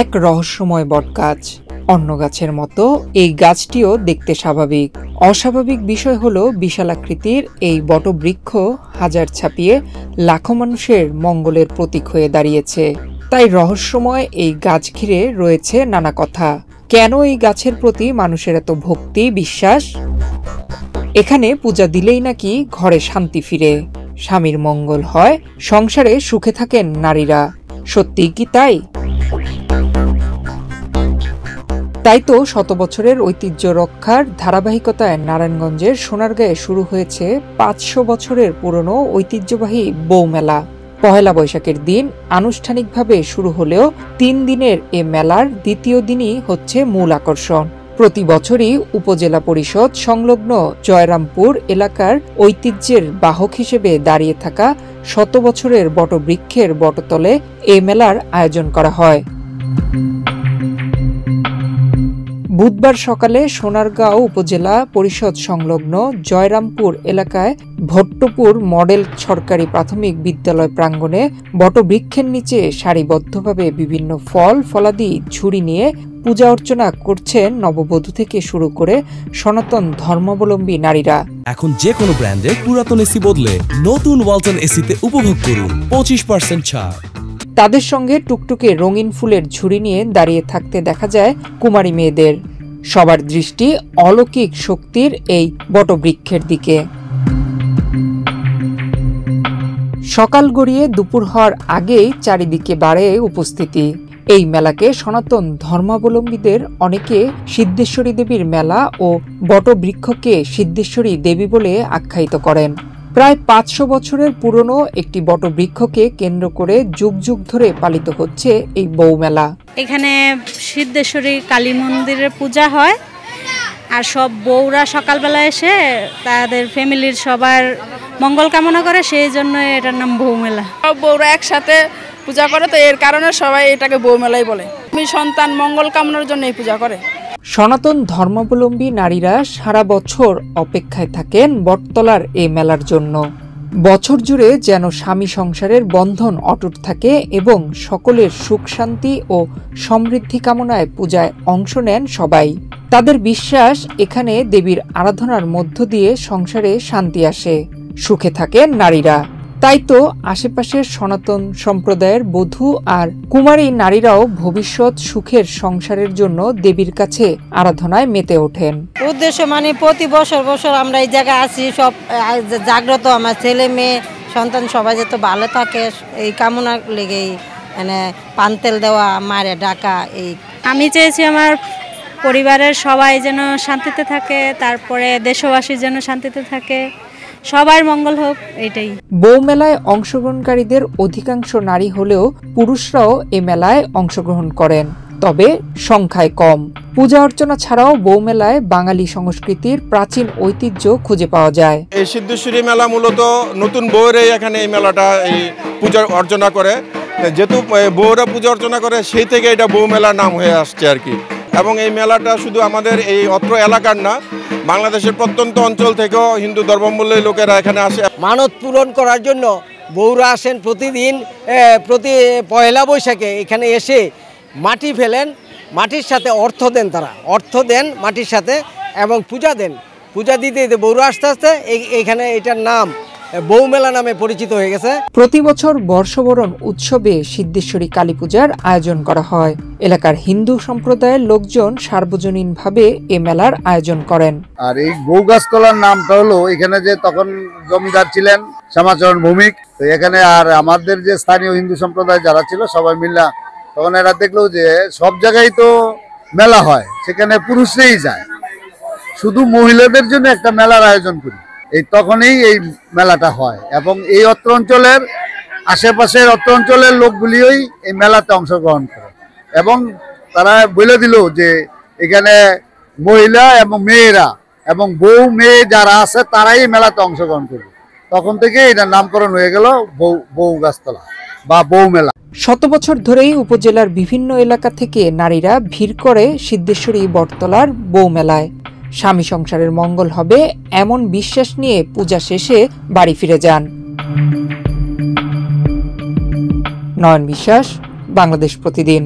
এক রহস্যময় বটগাছ। অন্য গাছের মতো এই গাছটিও দেখতে স্বাভাবিক। অস্বাভাবিক বিষয় হলো বিশালাকৃতির এই বটবৃক্ষ হাজার ছাপিয়ে লাখো মানুষের মঙ্গলের প্রতীক হয়ে দাঁড়িয়েছে। তাই রহস্যময় এই গাছ ঘিরে রয়েছে নানা কথা। কেন এই গাছের প্রতি মানুষের এত ভক্তি বিশ্বাস? এখানে পূজা দিলেই নাকি ঘরে শান্তি ফিরে, স্বামীর মঙ্গল হয়, সংসারে সুখে থাকেন নারীরা। সত্যি কি তাই? তাই তো শত বছরের ঐতিহ্য রক্ষার ধারাবাহিকতায় নারায়ণগঞ্জের সোনারগাঁয়ে শুরু হয়েছে 500 বছরের পুরনো ঐতিহ্যবাহী বৌমেলা। পহেলা বৈশাখের দিন আনুষ্ঠানিকভাবে শুরু হলেও 3 দিনের এ মেলার দ্বিতীয় দিনই হচ্ছে মূল আকর্ষণ। প্রতি বছরই উপজেলা পরিষদ সংলগ্ন জয়রামপুর এলাকার ঐতিহ্যের বাহক হিসেবে দাঁড়িয়ে থাকা 100 বছরের বটবৃক্ষের বটতলে এ মেলার আয়োজন করা হয়। বুধবার সকালে সোনারগাঁও উপজেলা পরিষদ সংলগ্ন জয়রামপুর এলাকায় ভট্টপুর মডেল সরকারি প্রাথমিক বিদ্যালয় প্রাঙ্গণে বটবৃক্ষের নিচে সারিবদ্ধভাবে বিভিন্ন ফল ফলাদি ঝুড়ি নিয়ে পূজা অর্চনা করছেন নববধূ থেকে শুরু করে সনাতন ধর্মাবলম্বী নারীরা। এখন যে কোনো ব্র্যান্ডের পুরাতন এসি বদলে নতুন ওয়ালটন এসিতে উপভোগ করুন 25% ছাড়। তাদের সঙ্গে টুকটুকে রঙিন ফুলের ঝুড়ি নিয়ে দাঁড়িয়ে থাকতে দেখা যায় কুমারী মেয়েদের। সবার দৃষ্টি অলৌকিক শক্তির এই বটবৃক্ষের দিকে। সকাল গড়িয়ে দুপুর হওয়ার আগেই চারিদিকে বাড়ে উপস্থিতি। এই মেলাকে সনাতন ধর্মাবলম্বীদের অনেকে সিদ্ধেশ্বরী দেবীর মেলা ও বটবৃক্ষকে সিদ্ধেশ্বরী দেবী বলে আখ্যায়িত করেন। প্রায় 500 বছরের পুরনো একটি বটবৃক্ষকে কেন্দ্র করে যুগ যুগ ধরে পালিত হচ্ছে এই বৌমেলা। এখানে সিদ্ধেশ্বরী কালী মন্দিরের পূজা হয়, আর সব বউরা সকালবেলা এসে তাদের ফ্যামিলির সবার মঙ্গল কামনা করে, সেই জন্য এটার নাম বৌমেলা। সব বউরা একসাথে পূজা করে, তো এর কারণে সবাই এটাকে বৌমেলাই বলে। সন্তান মঙ্গল কামনার জন্য এই পূজা করে। সনাতন ধর্মাবলম্বী নারীরা সারা বছর অপেক্ষায় থাকেন বটতলার এই মেলার জন্য। বছর জুড়ে যেন স্বামী সংসারের বন্ধন অটুট থাকে এবং সকলের সুখ শান্তি ও সমৃদ্ধি কামনায় পূজায় অংশ নেন সবাই। তাদের বিশ্বাস এখানে দেবীর আরাধনার মধ্য দিয়ে সংসারে শান্তি আসে, সুখে থাকেন নারীরা। তাই তো আশেপাশের সনাতন সম্প্রদায়ের বধূ আর কুমারী নারীরাও ভবিষ্যৎ সুখের সংসারের জন্য দেবীর কাছে আরাধনায় মেতে ওঠেন। উদ্দেশ্য মানে প্রতি বছর বছর আমরা এই জায়গায় আসি, সব জাগ্রত, আমার ছেলে মেয়ে সন্তান সবাই যাতে ভালো থাকে এই কামনা লেগেই মানে পান তেল দেওয়া, মারে ডাকা। এই আমি চেয়েছি আমার পরিবারের সবাই যেন শান্তিতে থাকে, তারপরে দেশবাসীর যেন শান্তিতে থাকে, সবার মঙ্গল হোক, এটাই। বৌমেলায় অংশগ্রহণকারীদের অধিকাংশ নারী হলেও পুরুষরাও এ মেলায় অংশগ্রহণ করেন, তবে সংখ্যায় কম। পূজা অর্চনা ছাড়াও বৌমেলায় বাঙালি সংস্কৃতির প্রাচীন ঐতিহ্য খুঁজে পাওয়া যায়। এই সিদ্ধেশ্বরী মেলা মূলত নতুন বউরাই এখানে এই মেলাটা এই পূজা অর্চনা করে। যেহেতু বউরা পূজা অর্চনা করে, সেই থেকে এটা বউ মেলার নাম হয়ে আসছে আর কি। এবং এই মেলাটা শুধু আমাদের এই অত্র এলাকার না, বাংলাদেশের প্রত্যন্ত অঞ্চল থেকেও হিন্দু ধর্মাবলম্বী লোকেরা এখানে আসে। মানত পূরণ করার জন্য বউরা আসেন প্রতিদিন। প্রতি পয়লা বৈশাখে এখানে এসে মাটি ফেলেন, মাটির সাথে অর্থ দেন, তারা অর্থ দেন মাটির সাথে এবং পূজা দেন। পূজা দিতে দিতে বউরা আস্তে আস্তে এখানে এটার নাম বৌমেলা নামে পরিচিত হয়ে গেছে। প্রতি বছর বর্ষবরণ উৎসবে সিদ্ধেশ্বরী কালী পূজার আয়োজন করা হয়। এলাকার হিন্দু সম্প্রদায়ের লোকজন সার্বজনীনভাবে এ মেলার আয়োজন করেন। আর এই বৌগাছতলার নামটা হলো এখানে যে তখন জমিদার ছিলেন শ্যামাচরণ ভৌমিক, তো এখানে আর আমাদের যে স্থানীয় হিন্দু সম্প্রদায় যারা ছিল সবাই মিলে তখন এরা দেখলো যে সব জায়গায় তো মেলা হয়, সেখানে পুরুষরাই যায়, শুধু মহিলাদের জন্য একটা মেলার আয়োজন করি। এই তখনই এই মেলাটা হয় এবং এই অত্র অঞ্চলের আশেপাশের অত্র অঞ্চলের লোকগুলিও এই মেলাতে অংশগ্রহণ করে এবং তারা বলে দিল যে এখানে মহিলা এবং মেয়েরা এবং বউ মেয়ে যারা আছে তারাই মেলাতে অংশগ্রহণ করবে। তখন থেকে এটার নামকরণ হয়ে গেল বৌগাছতলা বা বৌমেলা। 100 বছর ধরেই উপজেলার বিভিন্ন এলাকা থেকে নারীরা ভিড় করে সিদ্ধেশ্বরী বটতলার বৌমেলায়। স্বামী সংসারের মঙ্গল হবে এমন বিশ্বাস নিয়ে পূজা শেষে বাড়ি ফিরে যান। নয়ন বিশ্বাস, বাংলাদেশ প্রতিদিন।